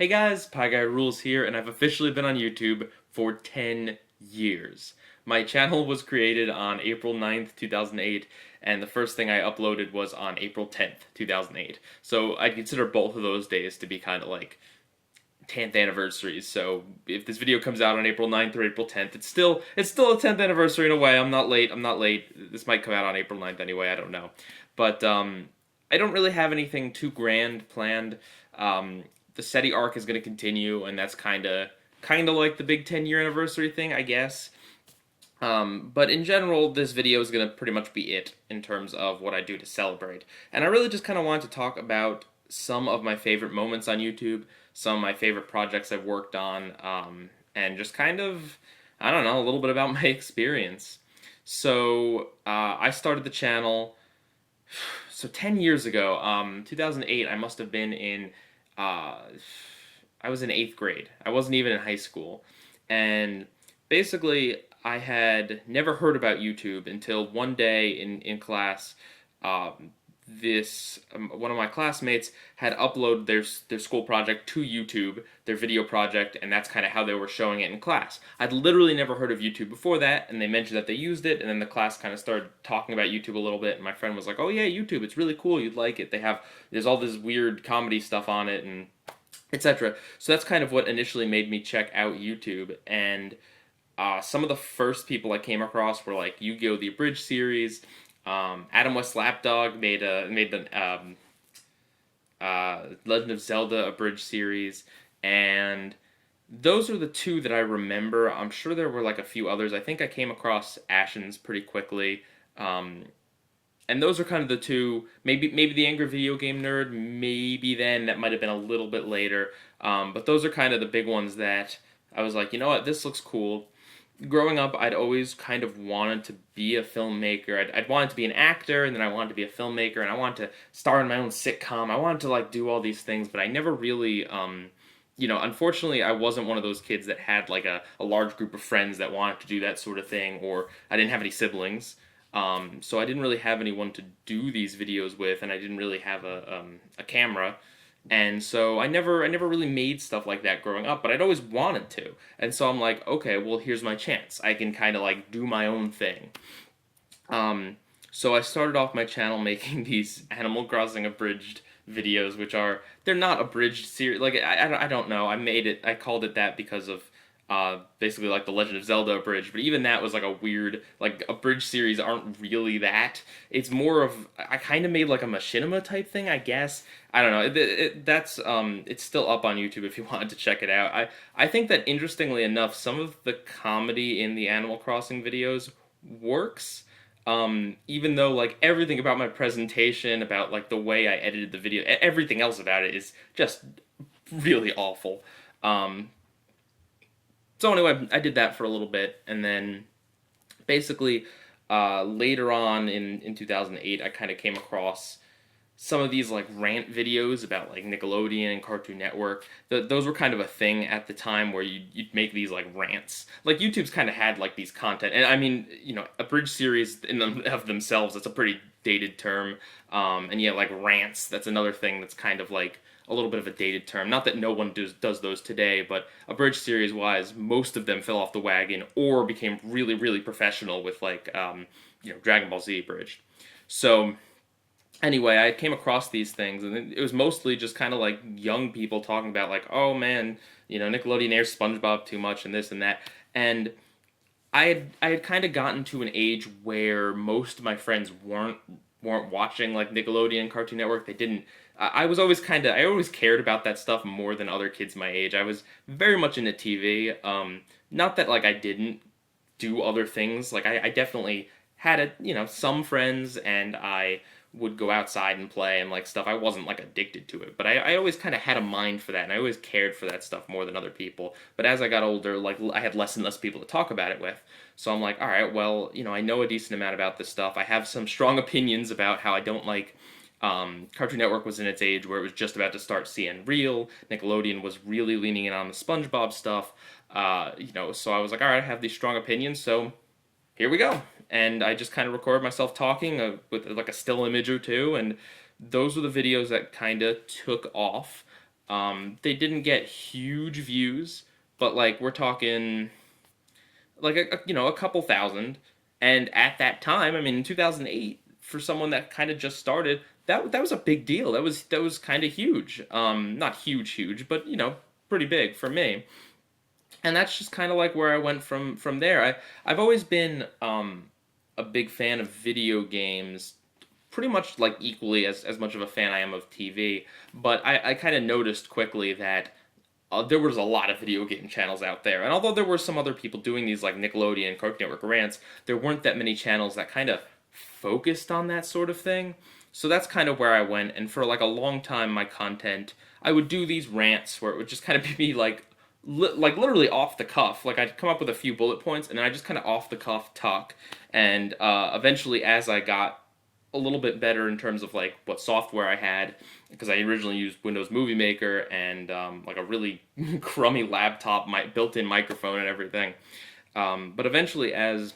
Hey guys, PIEGUYRULZ here, and I've officially been on YouTube for 10 years. My channel was created on April 9th, 2008, and the first thing I uploaded was on April 10th, 2008. So I consider both of those days to be kind of like 10th anniversaries. So if this video comes out on April 9th or April 10th, it's still a 10th anniversary in a way. I'm not late. This might come out on April 9th anyway, I don't know. But I don't really have anything too grand planned. The SETI arc is going to continue, and that's kind of like the big 10-year anniversary thing, I guess. But in general, this video is going to pretty much be it in terms of what I do to celebrate. And I really just kind of want to talk about some of my favorite moments on YouTube, some of my favorite projects I've worked on, and just kind of, I don't know, a little bit about my experience. So, I started the channel, so 10 years ago, 2008, I must have been in uh, I was in 8th grade. I wasn't even in high school. And basically, I had never heard about YouTube until one day in class. Um, one of my classmates had uploaded their school project to YouTube, their video project, and that's kind of how they were showing it in class. I'd literally never heard of YouTube before that, and they mentioned that they used it, and then the class kind of started talking about YouTube a little bit, and my friend was like, "Oh yeah, YouTube, it's really cool. You'd like it. There's all this weird comedy stuff on it, and etc." So that's kind of what initially made me check out YouTube, and some of the first people I came across were like Yu-Gi-Oh! The Abridged series. Adam West Lapdog made the Legend of Zelda Abridged series, and those are the two that I remember. I'm sure there were like a few others. I think I came across Ashen's pretty quickly. Um, and those are kind of the two. Maybe the Angry Video Game Nerd. Maybe then that might have been a little bit later. But those are kind of the big ones that I was like, you know what, this looks cool. Growing up, I'd always kind of wanted to be a filmmaker. I'd wanted to be an actor, and then I wanted to be a filmmaker, and I wanted to star in my own sitcom. I wanted to like do all these things, but I never really, unfortunately, I wasn't one of those kids that had like a large group of friends that wanted to do that sort of thing, or I didn't have any siblings. So I didn't really have anyone to do these videos with, and I didn't really have a camera. And so I never really made stuff like that growing up, but I'd always wanted to. And so I'm like, okay, well, here's my chance. I can kind of like do my own thing. So I started off my channel making these Animal Crossing abridged videos, which they're not abridged series. Like I don't know. I called it that because of basically like the Legend of Zelda abridged, but even that was like a weird, like abridged series aren't really that. It's more of, I kind of made like a machinima type thing, I guess. I don't know. It's still up on YouTube if you wanted to check it out. I think that interestingly enough, some of the comedy in the Animal Crossing videos works. Even though like everything about my presentation, about like the way I edited the video, everything else about it is just really awful. Um, so anyway, I did that for a little bit, and then basically later on in 2008, I kind of came across some of these like rant videos about like Nickelodeon and Cartoon Network. Those were kind of a thing at the time where you'd make these like rants. Like YouTube's kind of had like these content, and I mean, a bridge series in them of themselves, that's a pretty dated term. And yeah, like rants, that's another thing that's kind of like a little bit of a dated term. Not that no one does those today, but a bridge series wise, most of them fell off the wagon or became really really professional with like Dragon Ball Z abridged. So anyway, I came across these things, and it was mostly just kind of like young people talking about like, oh man, Nickelodeon airs SpongeBob too much and this and that, and I had kind of gotten to an age where most of my friends weren't watching like Nickelodeon, Cartoon Network. They didn't. I was always I always cared about that stuff more than other kids my age. I was very much into TV. Not that like I didn't do other things. Like I definitely had some friends, and I would go outside and play and like stuff. I wasn't like addicted to it, but I always kind of had a mind for that, and I always cared for that stuff more than other people. But as I got older, like I had less and less people to talk about it with. So I'm like, all right, well, I know a decent amount about this stuff. I have some strong opinions about how I don't like. Cartoon Network was in its age where it was just about to start seeing real. Nickelodeon was really leaning in on the SpongeBob stuff. So I was like, all right, I have these strong opinions, so here we go. And I just kind of recorded myself talking with like a still image or two, and those were the videos that kind of took off. They didn't get huge views, but like we're talking like a couple thousand. And at that time, I mean, in 2008, for someone that kind of just started, that was a big deal. That was kind of huge. Not huge, huge, but pretty big for me. And that's just kind of like where I went from there. I've always been a big fan of video games, pretty much like equally as much of a fan I am of TV. But I kind of noticed quickly that there was a lot of video game channels out there. And although there were some other people doing these like Nickelodeon and Cartoon Network rants, there weren't that many channels that kind of focused on that sort of thing. So that's kind of where I went. And for like a long time, my content, I would do these rants where it would just kind of be like, like literally off the cuff. Like I'd come up with a few bullet points and I just kind of off the cuff talk. And eventually, as I got a little bit better in terms of like what software I had, because I originally used Windows Movie Maker and like a really crummy laptop, my built-in microphone and everything. But eventually, as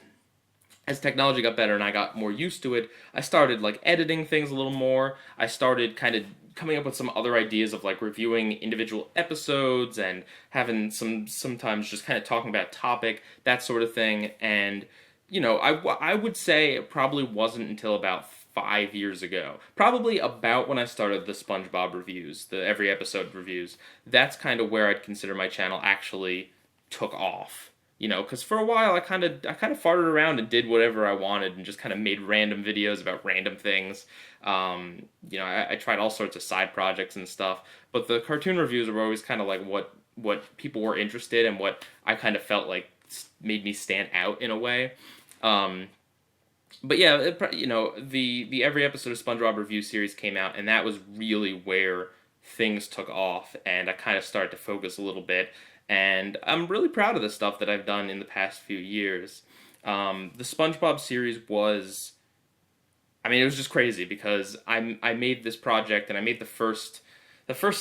technology got better and I got more used to it, I started like editing things a little more. I started kind of coming up with some other ideas of like reviewing individual episodes and having sometimes just kind of talking about a topic, that sort of thing. And I would say it probably wasn't until about 5 years ago, probably about when I started the Spongebob reviews, the every episode reviews. That's kind of where I'd consider my channel actually took off. Because for a while I kind of farted around and did whatever I wanted and just kind of made random videos about random things. I tried all sorts of side projects and stuff, but the cartoon reviews were always kind of like what people were interested in, what I kind of felt like made me stand out in a way. But yeah, the every episode of SpongeBob review series came out, and that was really where things took off, and I kind of started to focus a little bit. And I'm really proud of the stuff that I've done in the past few years. The SpongeBob series was, I mean, it was just crazy because I made this project and I made the first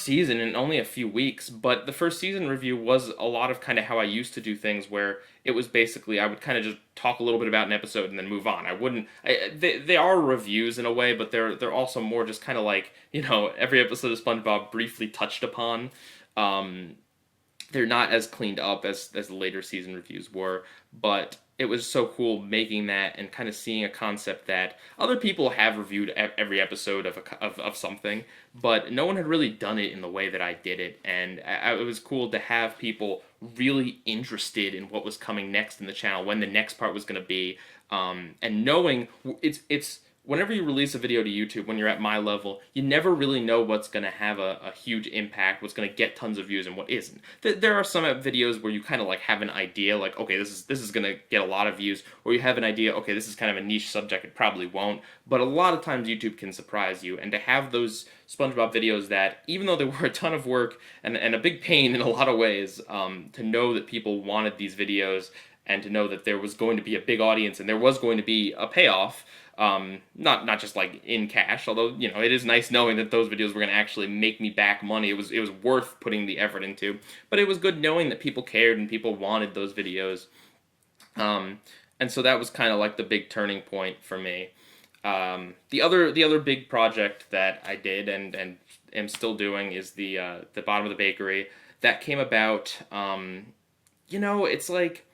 season in only a few weeks, but the first season review was a lot of kind of how I used to do things, where it was basically I would kind of just talk a little bit about an episode and then move on. I wouldn't. They are reviews in a way, but they're also more just kind of like every episode of SpongeBob briefly touched upon. They're not as cleaned up as the later season reviews were, but it was so cool making that and kind of seeing a concept that other people have reviewed every episode of something, but no one had really done it in the way that I did it, and it was cool to have people really interested in what was coming next in the channel, when the next part was going to be, and knowing it's whenever you release a video to YouTube, when you're at my level, you never really know what's going to have a huge impact, what's going to get tons of views, and what isn't. There are some videos where you kind of like have an idea, like, okay, this is going to get a lot of views, or you have an idea, okay, this is kind of a niche subject, it probably won't. But a lot of times YouTube can surprise you, and to have those SpongeBob videos that, even though they were a ton of work and a big pain in a lot of ways, to know that people wanted these videos, and to know that there was going to be a big audience and there was going to be a payoff, not just like in cash, although it is nice knowing that those videos were going to actually make me back money. It was worth putting the effort into, but it was good knowing that people cared and people wanted those videos. And so that was kind of like the big turning point for me. The other big project that I did and am still doing is the bottom of the bakery that came about. It's like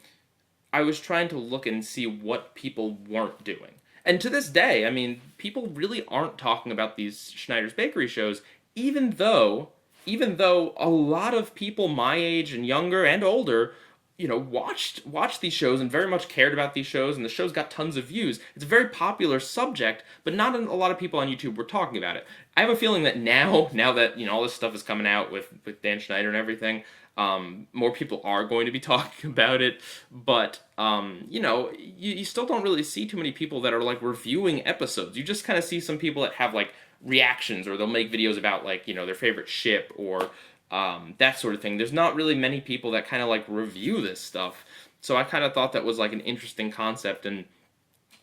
I was trying to look and see what people weren't doing. And to this day, I mean, people really aren't talking about these Schneider's Bakery shows, even though a lot of people my age and younger and older, watched these shows and very much cared about these shows, and the shows got tons of views. It's a very popular subject, but not a lot of people on YouTube were talking about it. I have a feeling that now that all this stuff is coming out with Dan Schneider and everything, more people are going to be talking about it, but you still don't really see too many people that are like reviewing episodes. You just kind of see some people that have like reactions, or they'll make videos about like their favorite ship, or that sort of thing. There's not really many people that kind of like review this stuff. So I kind of thought that was like an interesting concept, and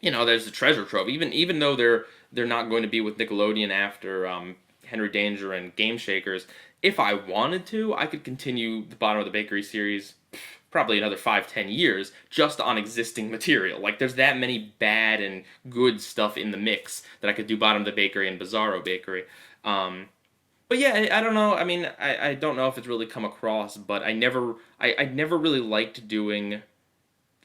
there's a treasure trove. Even though they're not going to be with Nickelodeon after Henry Danger and Game Shakers. If I wanted to, I could continue the Bottom of the Bakery series probably another 5-10 years just on existing material. Like, there's that many bad and good stuff in the mix that I could do Bottom of the Bakery and Bizarro Bakery. But yeah, I don't know. I mean, I don't know if it's really come across, but I never really liked doing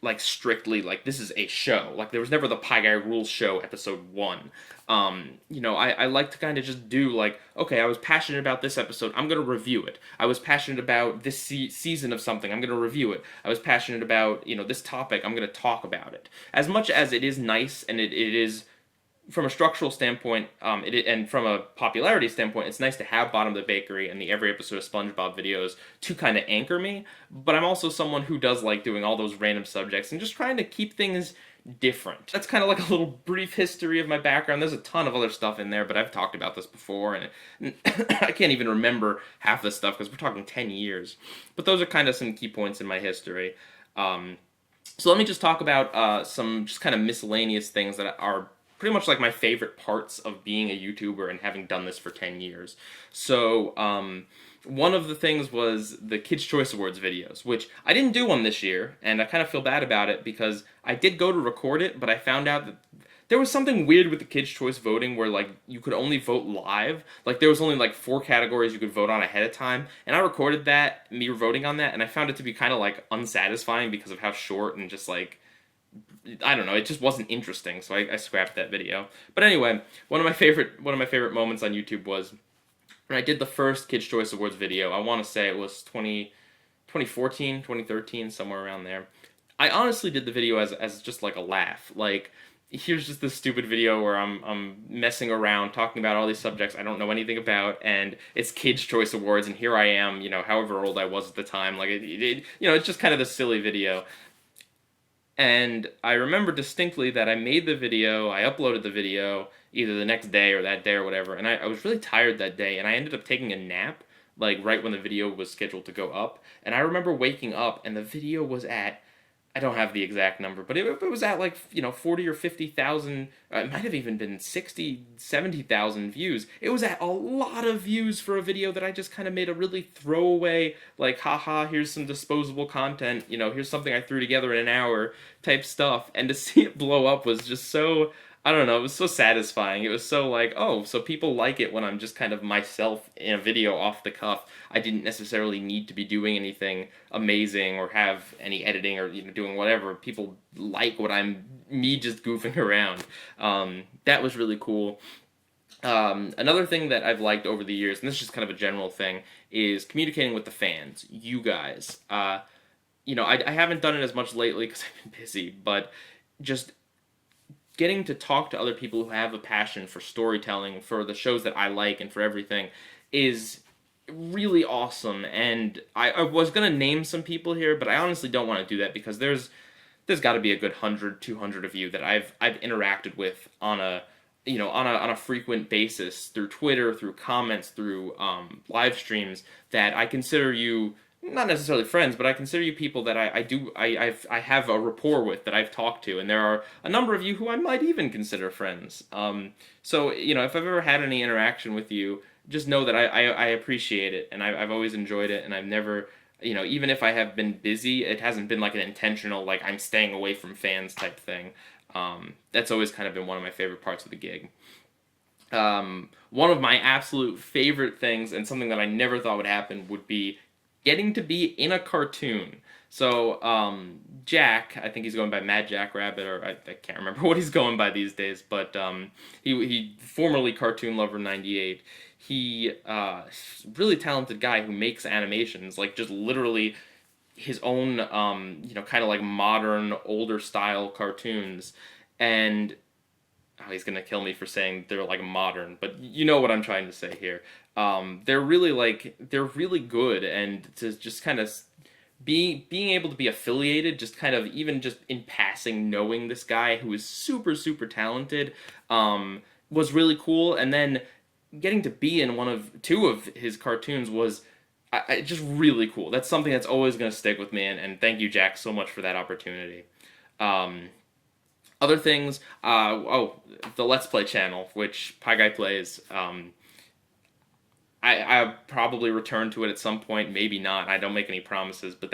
like strictly like this is a show. Like there was never the Pie Guy Rules show episode one. I like to kind of just do like, okay, I was passionate about this episode, I'm gonna review it. I was passionate about this season of something, I'm gonna review it. I was passionate about this topic, I'm gonna talk about it. As much as it is nice and it is from a structural standpoint, and from a popularity standpoint, it's nice to have Bottom of the Bakery and the every episode of SpongeBob videos to kind of anchor me. But I'm also someone who does like doing all those random subjects and just trying to keep things different. That's kind of like a little brief history of my background. There's a ton of other stuff in there, but I've talked about this before, and I can't even remember half this stuff because we're talking 10 years. But those are kind of some key points in my history. So let me just talk about some just kind of miscellaneous things that are pretty much like my favorite parts of being a YouTuber and having done this for 10 years. So, one of the things was the Kids' Choice Awards videos, which I didn't do one this year, and I kind of feel bad about it because I did go to record it, but I found out that there was something weird with the Kids' Choice voting where, like, you could only vote live. Like, there was only, like, 4 categories you could vote on ahead of time, and I recorded that, me voting on that, and I found it to be kind of, like, unsatisfying because of how short and just, like, I don't know, it just wasn't interesting, so I scrapped that video. But anyway, one of my favorite moments on YouTube was when I did the first Kids Choice Awards video. I want to say it was 2014, 2013, somewhere around there. I honestly did the video as just like a laugh. Like, here's just this stupid video where I'm messing around talking about all these subjects I don't know anything about, and it's Kids Choice Awards, and here I am, however old I was at the time. Like, it's just kind of this silly video. And I remember distinctly that I made the video, I uploaded the video either the next day or that day or whatever, and I was really tired that day, and I ended up taking a nap, like right when the video was scheduled to go up. And I remember waking up, and the video was at, I don't have the exact number, but it was at like, 40 or 50,000, it might have even been 60, 70,000 views. It was at a lot of views for a video that I just kind of made a really throwaway, like, haha, here's some disposable content, here's something I threw together in an hour type stuff. And to see it blow up was just so, I don't know, it was so satisfying. It was so like, oh, so people like it when I'm just kind of myself in a video off the cuff. I didn't necessarily need to be doing anything amazing or have any editing or doing whatever. People like what me just goofing around. That was really cool. Another thing that I've liked over the years, and this is just kind of a general thing, is communicating with the fans, you guys. I haven't done it as much lately because I've been busy, but just getting to talk to other people who have a passion for storytelling, for the shows that I like, and for everything is really awesome. And I was gonna name some people here, but I honestly don't want to do that because there's got to be a good 100, 200 of you that I've interacted with on a on a frequent basis through Twitter, through comments, through live streams, that I consider you not necessarily friends, but I consider you people that I have a rapport with, that I've talked to, and there are a number of you who I might even consider friends. So if I've ever had any interaction with you, just know that I appreciate it, and I've always enjoyed it, and I've never, even if I have been busy, it hasn't been like an intentional, like, I'm staying away from fans type thing. That's always kind of been one of my favorite parts of the gig. One of my absolute favorite things, and something that I never thought would happen, would be getting to be in a cartoon. So, Jack, I think he's going by Mad Jack Rabbit, or I can't remember what he's going by these days, but he formerly Cartoon Lover 98. He really talented guy who makes animations, like just literally his own, kind of like modern, older style cartoons. And he's gonna kill me for saying they're like modern, but you know what I'm trying to say here. They're really good, and to just kind of being able to be affiliated, just kind of even just in passing, knowing this guy who is super super talented, was really cool. And then getting to be in two of his cartoons was just really cool. That's something that's always going to stick with me, and thank you, Jack, so much for that opportunity. Other things, the Let's Play channel, which Pie Guy plays. I probably return to it at some point, maybe not. I don't make any promises, but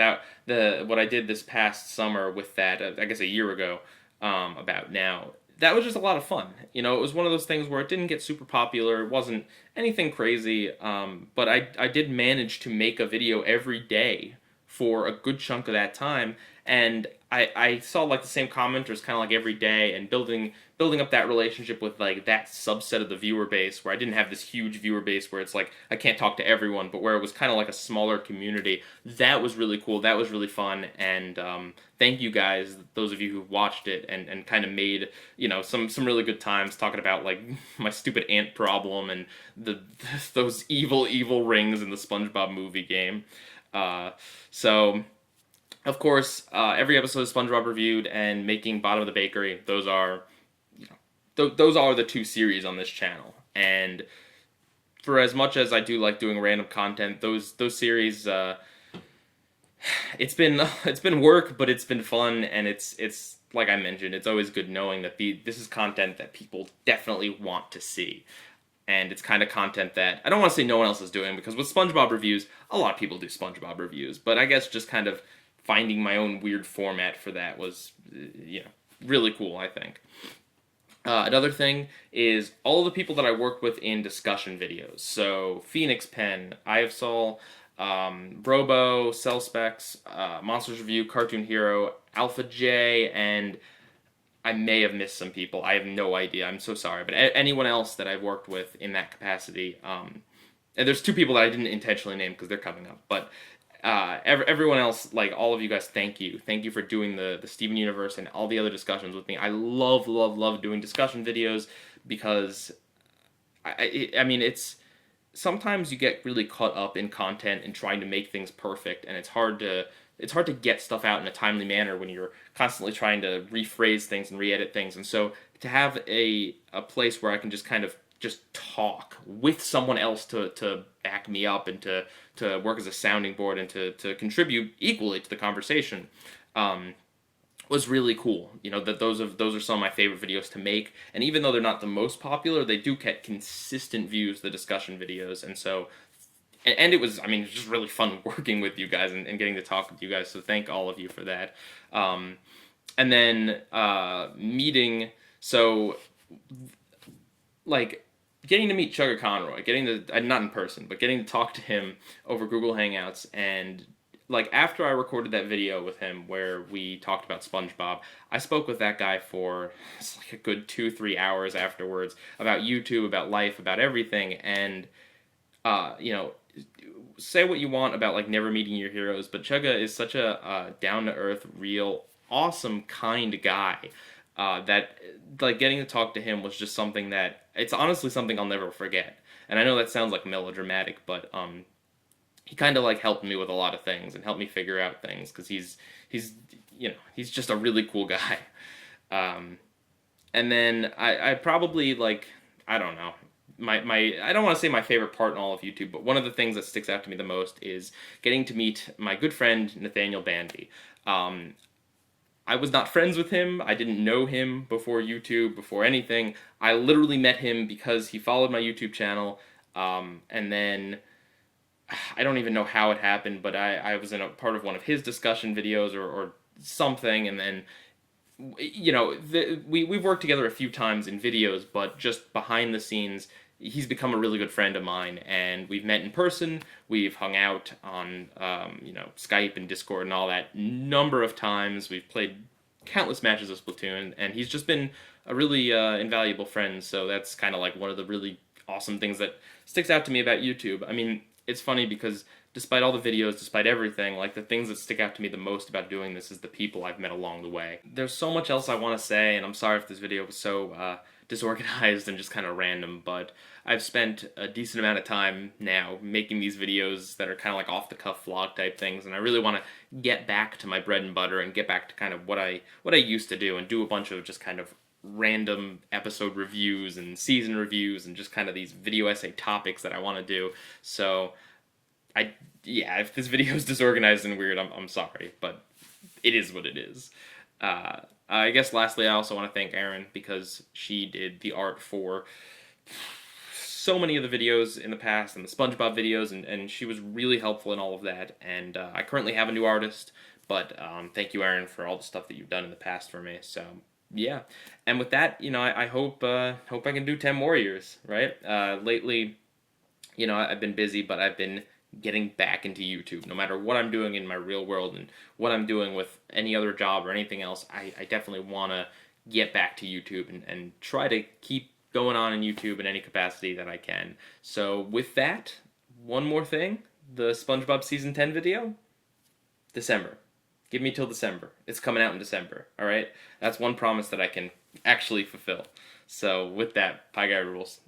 what I did this past summer with that, I guess a year ago, about now, that was just a lot of fun. You know, it was one of those things where it didn't get super popular. It wasn't anything crazy, but I did manage to make a video every day for a good chunk of that time, and I saw like the same commenters kind of like every day, and building up that relationship with like that subset of the viewer base where I didn't have this huge viewer base where it's like I can't talk to everyone, but where it was kind of like a smaller community. That was really cool. That was really fun, and thank you guys, those of you who watched it and kind of made, you know, some really good times talking about like my stupid ant problem and the those evil rings in the SpongeBob movie game. So of course, every episode of SpongeBob Reviewed and making Bottom of the Bakery, those are, you know, those are the two series on this channel. And for as much as I do like doing random content, those series, it's been work, but it's been fun, and it's like I mentioned, it's always good knowing that this is content that people definitely want to see. And it's kind of content that I don't want to say no one else is doing, because with SpongeBob reviews, a lot of people do SpongeBob reviews, but I guess just kind of finding my own weird format for that was, you know, really cool, I think. Another thing is all of the people that I worked with in discussion videos. So Phoenix Pen, IFSol, Brobo, Cellspecs, Monsters Review, Cartoon Hero, Alpha J, and I may have missed some people. I have no idea. I'm so sorry. But anyone else that I've worked with in that capacity, and there's two people that I didn't intentionally name because they're coming up, but everyone else, like all of you guys, thank you. Thank you for doing the Steven Universe and all the other discussions with me. I love doing discussion videos because, I mean, it's, sometimes you get really caught up in content and trying to make things perfect, and it's hard to get stuff out in a timely manner when you're constantly trying to rephrase things and re-edit things. And so to have a place where I can just kind of just talk with someone else to back me up and to work as a sounding board and to contribute equally to the conversation, was really cool. You know, that those are some of my favorite videos to make, and even though they're not the most popular, they do get consistent views, the discussion videos. And so, and it was, I mean, it's just really fun working with you guys and getting to talk with you guys, so thank all of you for that. And then meeting, so like getting to meet Chugga Conroy, getting to, not in person, but getting to talk to him over Google Hangouts, and like after I recorded that video with him where we talked about SpongeBob, I spoke with that guy for like a good 2-3 hours afterwards about YouTube, about life, about everything. And you know, say what you want about like never meeting your heroes, but Chugga is such a down to earth, real, awesome, kind guy. That like getting to talk to him was just something that, it's honestly something I'll never forget. And I know that sounds like melodramatic, but he kind of like helped me with a lot of things and helped me figure out things, because he's you know, he's just a really cool guy. And then I probably, like, I don't know, my I don't want to say my favorite part in all of YouTube, but one of the things that sticks out to me the most is getting to meet my good friend Nathaniel Bandy. I was not friends with him. I didn't know him before YouTube, before anything. I literally met him because he followed my YouTube channel, and then I don't even know how it happened, but I was in a part of one of his discussion videos or something, and then, you know, we've worked together a few times in videos, but just behind the scenes, he's become a really good friend of mine, and we've met in person, we've hung out on, you know, Skype and Discord and all that number of times, we've played countless matches of Splatoon, and he's just been a really invaluable friend. So that's kind of like one of the really awesome things that sticks out to me about YouTube. I mean, it's funny because despite all the videos, despite everything, like the things that stick out to me the most about doing this is the people I've met along the way. There's so much else I want to say, and I'm sorry if this video was so disorganized and just kind of random, but I've spent a decent amount of time now making these videos that are kind of like off-the-cuff vlog type things, and I really want to get back to my bread and butter and get back to kind of what I used to do, and do a bunch of just kind of random episode reviews and season reviews and just kind of these video essay topics that I want to do. So yeah, if this video is disorganized and weird, I'm sorry, but it is what it is. I guess lastly, I also want to thank Erin, because she did the art for so many of the videos in the past and the SpongeBob videos, and she was really helpful in all of that. And I currently have a new artist, but thank you, Erin, for all the stuff that you've done in the past for me. So Yeah, and with that, I hope I can do 10 more years, right? Lately, I've been busy, but I've been getting back into YouTube. No matter what I'm doing in my real world and what I'm doing with any other job or anything else, I definitely want to get back to YouTube and try to keep going on in YouTube in any capacity that I can. So with that, one more thing, the SpongeBob season 10 video, December. Give me till December. It's coming out in December, all right? That's one promise that I can actually fulfill. So with that, Pie Guy rules.